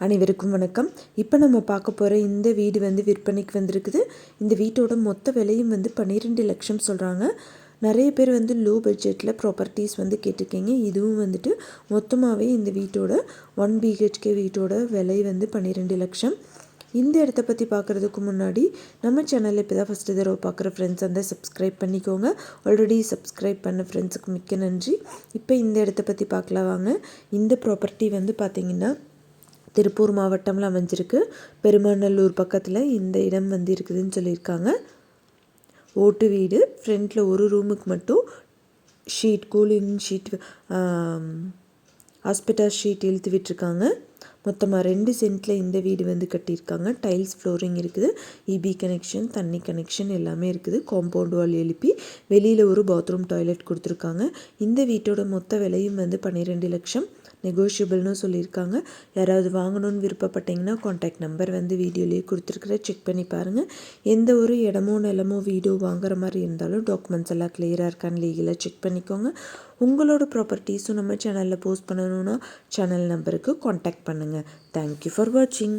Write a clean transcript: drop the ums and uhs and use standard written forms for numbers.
அனைவருக்கும் வணக்கம். இப்போ நம்ம பார்க்க போகிற இந்த வீடு வந்து விற்பனைக்கு வந்திருக்குது. இந்த வீட்டோட மொத்த விலையும் வந்து 12 லட்சம் சொல்கிறாங்க. நிறைய பேர் வந்து லோ பட்ஜெட்டில் ப்ராப்பர்ட்டிஸ் வந்து கேட்டிருக்கீங்க. இதுவும் வந்துட்டு மொத்தமாகவே இந்த வீட்டோட 1 BHK வீட்டோட விலை வந்து 12 லட்சம். இந்த இடத்த பற்றி பார்க்குறதுக்கு முன்னாடி நம்ம சேனலில் இப்போ தான் ஃபஸ்ட்டு தடவை பார்க்குற ஃப்ரெண்ட்ஸ் வந்து சப்ஸ்கிரைப் பண்ணிக்கோங்க. ஆல்ரெடி சப்ஸ்கிரைப் பண்ண ஃப்ரெண்ட்ஸுக்கு மிக்க நன்றி. இப்போ இந்த இடத்த பற்றி பார்க்கலாம் வாங்க. இந்த ப்ராப்பர்ட்டி வந்து பார்த்திங்கன்னா திருப்பூர் மாவட்டமில் அமைஞ்சிருக்கு. பெருமாநல்லூர் பக்கத்தில் இந்த இடம் வந்து இருக்குதுன்னு சொல்லியிருக்காங்க. ஓட்டு வீடு. ஃப்ரண்ட்டில் ஒரு ரூமுக்கு மட்டும் sheet, cooling sheet, hospital sheet இழுத்து விட்டுருக்காங்க. மொத்தமாக 2 சென்ட்டில் இந்த வீடு வந்து கட்டியிருக்காங்க. டைல்ஸ் ஃப்ளோரிங் இருக்குது. இபி கனெக்ஷன், தண்ணி கனெக்ஷன் எல்லாமே இருக்குது. காம்பவுண்ட் வால் எழுப்பி வெளியில் ஒரு பாத்ரூம் டாய்லெட் கொடுத்துருக்காங்க. இந்த வீட்டோட மொத்த விலையும் வந்து 12 லட்சம். நெகோஷியபிள்னு சொல்லியிருக்காங்க. யாராவது வாங்கணும்னு விருப்பப்பட்டீங்கன்னா காண்டாக்ட் நம்பர் வந்து வீடியோலேயே கொடுத்துருக்குற, செக் பண்ணி பாருங்கள். எந்த ஒரு இடமோ நிலமோ வீடோ வாங்குற மாதிரி இருந்தாலும் டாக்குமெண்ட்ஸ் எல்லாம் கிளியராக இருக்கான்னு லீகலாக செக் பண்ணிக்கோங்க. உங்களோட ப்ராப்பர்ட்டிஸும் நம்ம சேனலில் போஸ்ட் பண்ணணுன்னா சேனல் நம்பருக்கு காண்டாக்ட் பண்ணுங்கள். தேங்க்யூ ஃபார் வாட்சிங்.